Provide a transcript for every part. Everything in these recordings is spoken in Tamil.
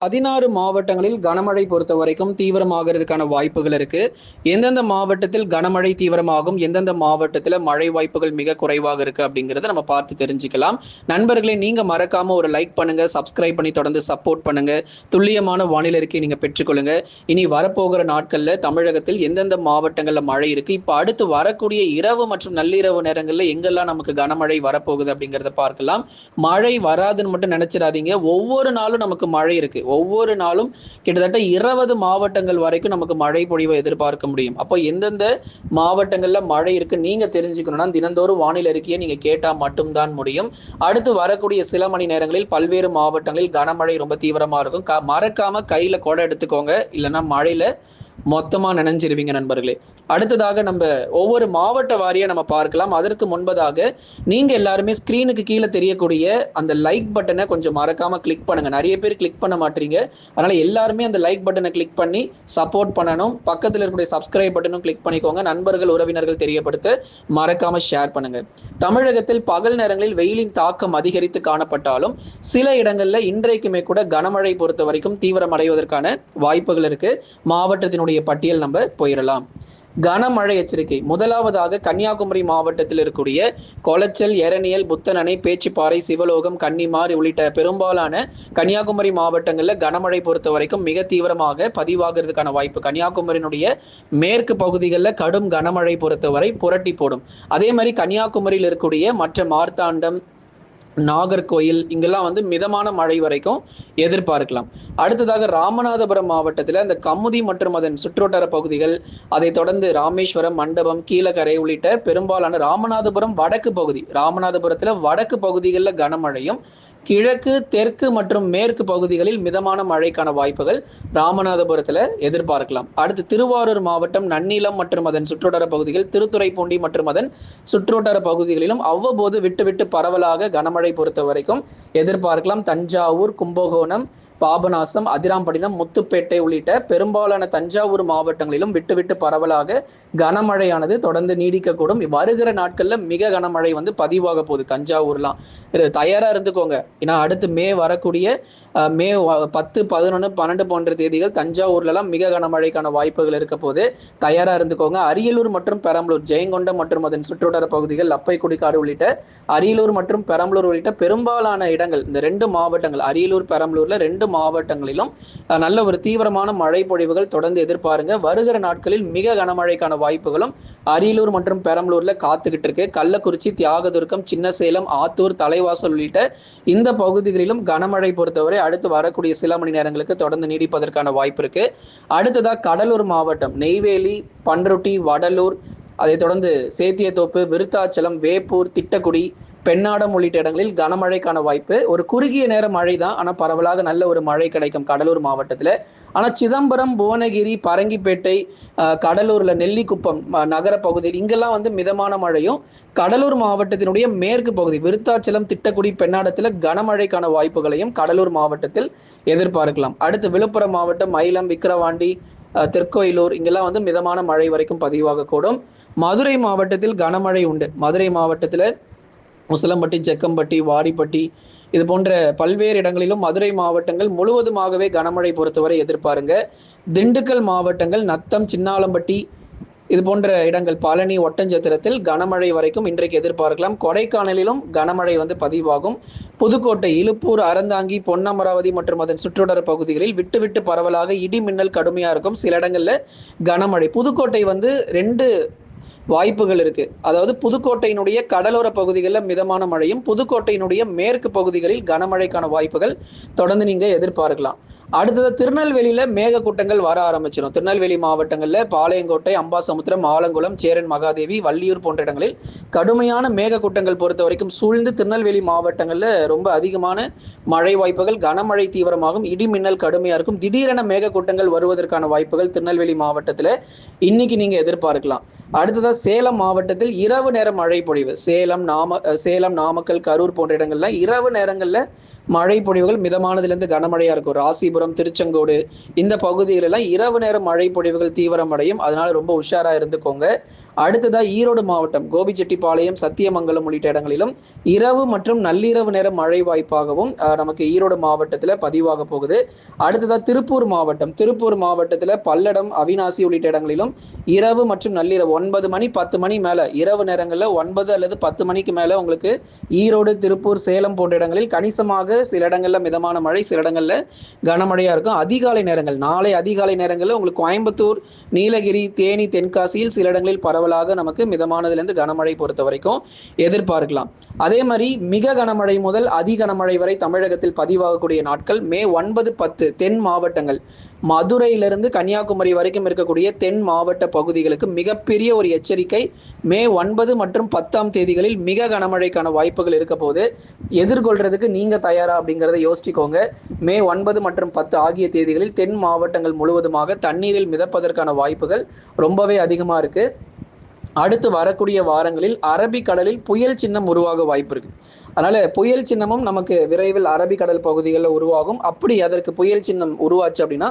16 மாவட்டங்களில் கனமழை பொறுத்த வரைக்கும் தீவிரமாகிறதுக்கான வாய்ப்புகள் இருக்கு. எந்தெந்த மாவட்டத்தில் கனமழை தீவிரமாகும், எந்தெந்த மாவட்டத்தில் மழை வாய்ப்புகள் மிக குறைவாக இருக்கு அப்படிங்கிறத நம்ம பார்த்து தெரிஞ்சுக்கலாம். நண்பர்களே, நீங்க மறக்காம ஒரு லைக் பண்ணுங்க, சப்ஸ்கிரைப் பண்ணி தொடர்ந்து சப்போர்ட் பண்ணுங்க. துல்லியமான வானிலை அறிக்கை நீங்க பெற்றுக்கொள்ளுங்க. இனி வரப்போகிற நாட்கள்ல தமிழகத்தில் எந்தெந்த மாவட்டங்கள்ல மழை இருக்கு, இப்ப அடுத்து வரக்கூடிய இரவு மற்றும் நள்ளிரவு நேரங்கள்ல எங்கெல்லாம் நமக்கு கனமழை வரப்போகுது அப்படிங்கிறத பார்க்கலாம். மழை வராதுன்னு மட்டும் நினைச்சிடாதீங்க. ஒவ்வொரு நாளும் நமக்கு மழை இருக்கு. ஒவ்வொரு நாளும் கிட்டத்தட்ட 20 மாவட்டங்கள் வரைக்கும் நமக்கு மழை பொழிவை எதிர்பார்க்க முடியும். அப்போ எந்தெந்த மாவட்டங்கள்ல மழை இருக்கு நீங்க தெரிஞ்சுக்கணும்னா தினந்தோறும் வானிலை அறிக்கையை நீங்க கேட்டா மட்டும்தான் முடியும். அடுத்து வரக்கூடிய சில மணி நேரங்களில் பல்வேறு மாவட்டங்களில் கனமழை ரொம்ப தீவிரமா இருக்கும். மறக்காம கையில கொடை எடுத்துக்கோங்க, இல்லைன்னா மழையில மொத்தமா நினைஞ்சிருவீங்க நண்பர்களே. அடுத்ததாக நம்ம ஒவ்வொரு மாவட்ட வாரியா நம்ம பார்க்கலாம். அதற்கு முன்பதாக நீங்க எல்லாருமே ஸ்கிரீனுக்கு கீழே தெரியக்கூடிய அந்த லைக் பட்டனை கொஞ்சம் மறக்காம கிளிக் பண்ணுங்க. நிறைய பேர் கிளிக் பண்ண மாட்டீங்க. அதனால எல்லாருமே அந்த லைக் பட்டனை கிளிக் பண்ணி சப்போர்ட் பண்ணணும். பக்கத்தில் இருக்கக்கூடிய சப்ஸ்கிரைப் பட்டனும் கிளிக் பண்ணிக்கோங்க. நண்பர்கள் உறவினர்கள் தெரியப்படுத்த மறக்காம ஷேர் பண்ணுங்க. தமிழகத்தில் பகல் நேரங்களில் வெயிலின் தாக்கம் அதிகரித்து காணப்பட்டாலும் சில இடங்கள்ல இன்றைக்குமே கூட கனமழை பொறுத்த வரைக்கும் தீவிரமடைவதற்கான வாய்ப்புகள் இருக்கு. மாவட்டத்தினுடைய பட்டியல் நம்ம போயிடலாம். கனமழை எச்சரிக்கை. முதலாவதாக கன்னியாகுமரி மாவட்டத்தில் இருக்கக்கூடிய கொளச்சல், எரணியல், புத்தனணை, பேச்சிப்பாறை, சிவலோகம், கன்னிமார் உள்ளிட்ட பெரும்பாலான கன்னியாகுமரி மாவட்டங்களில் கனமழை பொறுத்த வரைக்கும் மிக தீவிரமாக பதிவாகிறதுக்கான வாய்ப்பு. கன்னியாகுமரியினுடைய மேற்கு பகுதிகளில் கடும் கனமழை பொறுத்தவரை புரட்டி போடும். அதே மாதிரி கன்னியாகுமரியில் இருக்கக்கூடிய மற்ற மார்த்தாண்டம், நாகர்கோயில் இங்கெல்லாம் மிதமான மழை வரைக்கும் எதிர்பார்க்கலாம். அடுத்ததாக ராமநாதபுரம் மாவட்டத்தில் அந்த கமுதி மற்றும் அதன் சுற்றுவட்டார பகுதிகள், அதை தொடர்ந்து ராமேஸ்வரம், மண்டபம், கீழக்கரை உள்ளிட்ட பெரும்பாலான ராமநாதபுரம் வடக்கு பகுதி, ராமநாதபுரத்தில் வடக்கு பகுதிகளில் கனமழையும், கிழக்கு, தெற்கு மற்றும் மேற்கு பகுதிகளில் மிதமான மழைக்கான வாய்ப்புகள் ராமநாதபுரத்தில் எதிர்பார்க்கலாம். அடுத்து திருவாரூர் மாவட்டம் நன்னிலம் மற்றும் அதன் சுற்றுவட்டார பகுதிகள், திருத்துறைப்பூண்டி மற்றும் அதன் சுற்றுவட்டார பகுதிகளிலும் அவ்வப்போது விட்டு விட்டு பரவலாக கனமழை பொறுத்த வரைக்கும் எதிர்பார்க்கலாம். தஞ்சாவூர், கும்பகோணம், பாபநாசம், அதிராம்பட்டினம், முத்துப்பேட்டை உள்ளிட்ட பெரும்பாலான தஞ்சாவூர் மாவட்டங்களிலும் விட்டு விட்டு பரவலாக கனமழையானது தொடர்ந்து நீடிக்கக்கூடும். வருகிற நாட்கள்ல மிக கனமழை பதிவாக போகுது. தஞ்சாவூர்லாம் தயாரா இருந்துக்கோங்க. ஏன்னா அடுத்து மே வரக்கூடிய மே 10, 11, 12 போன்ற தேதிகள் தஞ்சாவூர்லாம் மிக கனமழைக்கான வாய்ப்புகள் இருக்க போது தயாரா இருந்துக்கோங்க. அரியலூர் மற்றும் பெரம்பலூர், ஜெயங்கொண்டம் மற்றும் அதன் சுற்றுவட்டார பகுதிகள், லப்பைக்குடிக்காடு உள்ளிட்ட அரியலூர் மற்றும் பெரம்பலூர் உள்ளிட்ட பெரும்பாலான இடங்கள், இந்த 2 மாவட்டங்கள், அரியலூர், பெரம்பலூர்ல 2 மாவட்டங்களிலும் நல்ல ஒரு தீவிரமான மழை பொழிவுகள் தொடர்ந்து எதிர்பாருங்க. வருகிற நாட்களில் மிக கனமழைக்கான வாய்ப்புகளும் அரியலூர் மற்றும் பெரம்பலூர்ல காத்துக்கிட்டு இருக்கு. கள்ளக்குறிச்சி, தியாகதுர்கம், சின்னசேலம், ஆத்தூர், தலைவாசல் உள்ளிட்ட இந்த பகுதிகளிலும் கனமழை பொறுத்தவரை அடுத்து வரக்கூடிய சில மணி நேரங்களுக்கு தொடர்ந்து நீடிப்பதற்கான வாய்ப்பு இருக்கு. அடுத்ததாக கடலூர் மாவட்டம் நெய்வேலி, பண்ருட்டி, வடலூர், அதை தொடர்ந்து சேத்தியத்தோப்பு, விருத்தாச்சலம், வேப்பூர், திட்டக்குடி, பெண்ணாடம் உள்ளிட்ட இடங்களில் கனமழைக்கான வாய்ப்பு. ஒரு குறுகிய நேர மழை தான், ஆனால் பரவலாக நல்ல ஒரு மழை கிடைக்கும் கடலூர் மாவட்டத்தில். ஆனால் சிதம்பரம், புவனகிரி, பரங்கிப்பேட்டை, கடலூர்ல நெல்லிக்குப்பம் நகர பகுதியில் இங்கெல்லாம் மிதமான மழையும், கடலூர் மாவட்டத்தினுடைய மேற்கு பகுதி விருத்தாச்சலம், திட்டக்குடி, பெண்ணாடத்தில் கனமழைக்கான வாய்ப்புகளையும் கடலூர் மாவட்டத்தில் எதிர்பார்க்கலாம். அடுத்து விழுப்புரம் மாவட்டம் மயிலம், விக்கிரவாண்டி, திருக்கோயிலூர் இங்கெல்லாம் மிதமான மழை வரைக்கும் பதிவாக கூடும். மதுரை மாவட்டத்தில் கனமழை உண்டு. மதுரை மாவட்டத்தில் உசிலம்பட்டி, செக்கம்பட்டி, வாடிப்பட்டி இது போன்ற பல்வேறு இடங்களிலும் மதுரை மாவட்டங்கள் முழுவதுமாகவே கனமழை பொறுத்தவரை எதிர்பாருங்க. திண்டுக்கல் மாவட்டங்கள் நத்தம், சின்னாலம்பட்டி இது போன்ற இடங்கள், பழனி, ஒட்டஞ்சத்திரத்தில் கனமழை வரைக்கும் இன்றைக்கு எதிர்பார்க்கலாம். கொடைக்கானலிலும் கனமழை பதிவாகும். புதுக்கோட்டை, இலுப்பூர், அறந்தாங்கி, பொன்னமராவதி மற்றும் அதன் சுற்றுவட்டார பகுதிகளில் விட்டு விட்டு பரவலாக இடி மின்னல் கடுமையா இருக்கும். சில இடங்கள்ல கனமழை. புதுக்கோட்டை 2 வாய்ப்புகள் இருக்கு. அதாவது புதுக்கோட்டையினுடைய கடலோர பகுதிகளில் மிதமான மழையும், புதுக்கோட்டையினுடைய மேற்கு பகுதிகளில் கனமழைக்கான வாய்ப்புகள் தொடர்ந்து நீங்க எதிர்பார்க்கலாம். அடுத்தது திருநெல்வேலியில மேகக்கூட்டங்கள் வர ஆரம்பிச்சிடும். திருநெல்வேலி மாவட்டங்கள்ல பாளையங்கோட்டை, அம்பாசமுத்திரம், ஆலங்குளம், சேரன் மகாதேவி, வள்ளியூர் போன்ற இடங்களில் கடுமையான மேகக்கூட்டங்கள் பொறுத்த வரைக்கும் சூழ்ந்து திருநெல்வேலி மாவட்டங்கள்ல ரொம்ப அதிகமான மழை வாய்ப்புகள், கனமழை தீவிரமாகும், இடி மின்னல் கடுமையா இருக்கும். திடீரென மேகக்கூட்டங்கள் வருவதற்கான வாய்ப்புகள் திருநெல்வேலி மாவட்டத்துல இன்னைக்கு நீங்க எதிர்பார்க்கலாம். அடுத்ததா சேலம் மாவட்டத்தில் இரவு நேர மழை பொழிவு. சேலம், நாமக்கல், கரூர் போன்ற இடங்கள்ல இரவு நேரங்கள்ல மழை பொழிவுகள் மிதமானதிலிருந்து கனமழையா இருக்கும். ராசிபுரம், திருச்செங்கோடு இந்த பகுதிகளெல்லாம் இரவு நேர மழை பொழிவுகள் தீவிரமடையும். அதனால ரொம்ப உஷாரா இருந்துக்கோங்க. அடுத்ததா ஈரோடு மாவட்டம் கோபிச்செட்டிப்பாளையம், சத்தியமங்கலம் உள்ளிட்ட இடங்களிலும் இரவு மற்றும் நள்ளிரவு நேர மழை வாய்ப்பாகவும் நமக்கு ஈரோடு மாவட்டத்தில் பதிவாக போகுது. அடுத்ததா திருப்பூர் மாவட்டத்தில் பல்லடம், அவிநாசி உள்ளிட்ட இடங்களிலும் இரவு மற்றும் நள்ளிரவு 9 மணி 10 மணி மேல இரவு நேரங்களில் 9 அல்லது 10 மணிக்கு மேல உங்களுக்கு ஈரோடு, திருப்பூர், சேலம் போன்ற இடங்களில் கணிசமாக சில இடங்களில் மிதமான மழை, சில இடங்களில் கனமழையா இருக்கும். நாளை அதிகாலை நேரங்களில் உங்களுக்கு கோயம்புத்தூர், நீலகிரி, தேனி, தென்காசியில் சில இடங்களில் பரவலாக நமக்கு மிதமானதிலிருந்து கனமழை பொறுத்த வரைக்கும் எதிர்பார்க்கலாம். அதே மாதிரி மிக கனமழை முதல் அதி கனமழை வரை தமிழகத்தில் பதிவாகக்கூடிய நாட்கள் மே 9, 10 தென் மாவட்டங்கள், மதுரையிலிருந்து கன்னியாகுமரி வரைக்கும் இருக்கக்கூடிய தென் மாவட்ட பகுதிகளுக்கு மிகப்பெரிய ஒரு எச்சரிக்கை. மே 9 மற்றும் 10ஆம் தேதிகளில் மிக கனமழைக்கான வாய்ப்புகள் இருக்க போது எதிர்கொள்றதுக்கு நீங்க தயாரா அப்படிங்கிறத யோசிச்சுக்கோங்க. மே 9 மற்றும் 10 ஆகிய தேதிகளில் தென் மாவட்டங்கள் முழுவதுமாக தண்ணீரில் மிதப்பதற்கான வாய்ப்புகள் ரொம்பவே அதிகமா இருக்கு. அடுத்து வரக்கூடிய வாரங்களில் அரபிக்கடலில் புயல் சின்னம் உருவாக வாய்ப்பு இருக்கு. அதனால புயல் சின்னமும் நமக்கு விரைவில் அரபிக்கடல் பகுதிகளில் உருவாகும். அப்படி அதற்கு புயல் சின்னம் உருவாச்சு அப்படின்னா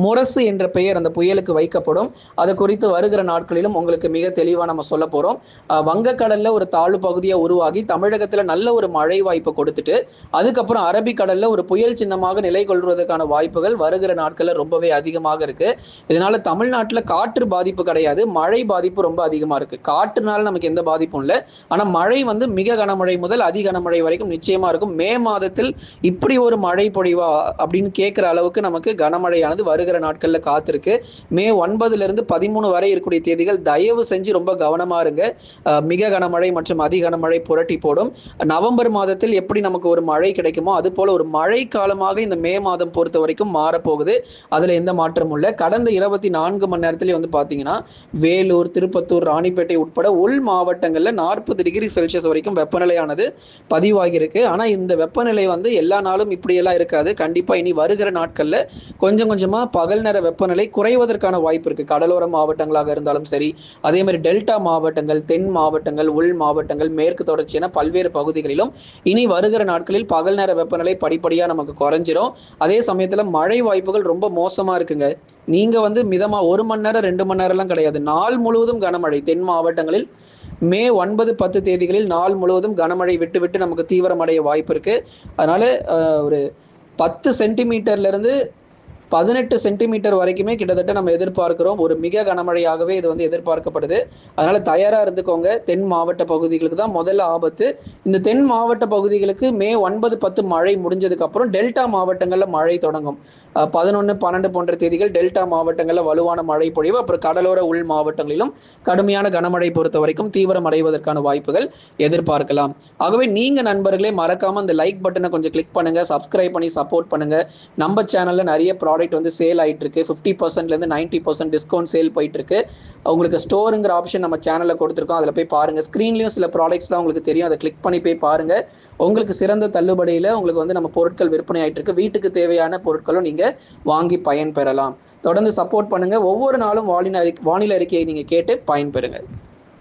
முரசு என்ற பெயர் அந்த புயலுக்கு வைக்கப்படும். அது குறித்து வருகிற நாட்களிலும் உங்களுக்கு மிக தெளிவாக நம்ம சொல்ல போறோம். வங்கக்கடல்ல ஒரு தாழ்வு பகுதியை உருவாகி தமிழகத்துல நல்ல ஒரு மழை வாய்ப்பை கொடுத்துட்டு அதுக்கப்புறம் அரபிக்கடல்ல ஒரு புயல் சின்னமாக நிலை கொள்வதற்கான வாய்ப்புகள் வருகிற நாட்கள்ல ரொம்பவே அதிகமாக இருக்கு. இதனால தமிழ்நாட்டுல காற்று பாதிப்பு கிடையாது, மழை பாதிப்பு ரொம்ப அதிகமா இருக்கு. காற்றுனால நமக்கு எந்த பாதிப்பும் இல்லை, ஆனா மழை மிக கனமழை முதல் அதி கனமழை வரைக்கும் நிச்சயமா இருக்கும். மே மாதத்தில் இப்படி ஒரு மழை பொழிவா அப்படின்னு கேட்கிற அளவுக்கு நமக்கு கனமழையானது வருகிற நாட்கள்ல காத்திருக்கு. மே 9 13 வரை இருக்கக்கூடிய தேதிகள் தயவு செஞ்சு ரொம்ப கவனமா இருங்க. மிக கனமழை மற்றும் அதி கனமழை புரட்டி போடும். நவம்பர் மாதத்தில் எப்படி நமக்கு ஒரு மழை கிடைக்குமோ அது போல ஒரு மழை காலமாக இந்த மே மாதம் பொறுத்த வரைக்கும் மாறப்போகுது. அதுல எந்த மாற்றமும் இல்லை. கடந்த 24 மணி நேரத்திலே பாத்தீங்கன்னா வேலூர், திருப்பத்தூர், ராணிப்பேட்டை உட்பட உள் மாவட்டங்கள்ல 40 டிகிரி செல்சியஸ் வரைக்கும் வெப்பநிலையானது பதிவாகியிருக்கு. ஆனா இந்த வெப்பநிலை எல்லா நாளும் இப்படியெல்லாம் இருக்காது. கண்டிப்பா இனி வருகிற நாட்கள்ல கொஞ்சம் கொஞ்சமா பகல் நேர வெப்பநிலை குறைவதற்கான வாய்ப்பு இருக்கு. கடலோர மாவட்டங்களாக இருந்தாலும் சரி, அதே மாதிரி டெல்டா மாவட்டங்கள், தென் மாவட்டங்கள், உள் மாவட்டங்கள், மேற்கு தொடர்ச்சி என பல்வேறு பகுதிகளிலும் இனி வருகிற நாட்களில் பகல் நேர வெப்பநிலை படிப்படியா நமக்கு குறைஞ்சிரும். அதே சமயத்துல மழை வாய்ப்புகள் ரொம்ப மோசமா இருக்குங்க. நீங்க மிதமா 1 மணி நேரம் 2 மணி நேரம் எல்லாம் கிடையாது, நாள் முழுவதும் கனமழை. தென் மாவட்டங்களில் மே 9, 10 தேதிகளில் நாள் முழுவதும் கனமழை விட்டு விட்டு நமக்கு தீவிரமடைய வாய்ப்பு இருக்கு. அதனால ஒரு 10 சென்டிமீட்டர்ல இருந்து 18 சென்டிமீட்டர் வரைக்குமே கிட்டத்தட்ட நம்ம எதிர்பார்க்கிறோம். ஒரு மிக கனமழையாகவே இது எதிர்பார்க்கப்படுது. அதனால தயாரா இருந்துக்கோங்க. தென் மாவட்ட பகுதிகளுக்கு தான் முதல்ல ஆபத்து. இந்த தென் மாவட்ட பகுதிகளுக்கு மே 9, 10 மழை முடிஞ்சதுக்கு அப்புறம் டெல்டா மாவட்டங்கள்ல மழை தொடங்கும். 11, 12 போன்ற தேதிகள் டெல்டா மாவட்டங்கள்ல வலுவான மழை பொழிவு, அப்புறம் கடலோர உள் மாவட்டங்களிலும் கடுமையான கனமழை பொறுத்த வரைக்கும் தீவிரம் அடைவதற்கான வாய்ப்புகள் எதிர்பார்க்கலாம். ஆகவே நீங்க நண்பர்களே மறக்காம அந்த லைக் பட்டனை கொஞ்சம் கிளிக் பண்ணுங்க, சப்ஸ்கிரைப் பண்ணி சப்போர்ட் பண்ணுங்க. நம்ம சேனல்ல நிறைய ப்ராடக்ட் சேல் ஆயிட்டு இருக்கு. 50% 90% டிஸ்கவுண்ட் சேல் போயிட்டு இருக்கு. உங்களுக்கு ஸ்டோருங்கிற ஆப்ஷன் நம்ம சேனல்ல கொடுத்துருக்கோம், அதுல போய் பாருங்க. ஸ்கிரீன்லயும் சில ப்ராடக்ட்ஸ்லாம் உங்களுக்கு தெரியும், அதை கிளிக் பண்ணி போய் பாருங்க. உங்களுக்கு சிறந்த தள்ளுபடியில உங்களுக்கு நம்ம பொருட்கள் விற்பனை ஆயிட்டு இருக்கு. வீட்டுக்கு தேவையான பொருட்களும் நீங்க வாங்கி பயன்பெறலாம். தொடர்ந்து சப்போர்ட் பண்ணுங்க. ஒவ்வொரு நாளும் வானிலை அறிக்கையை நீங்க கேட்டு பயன்பெறுங்க.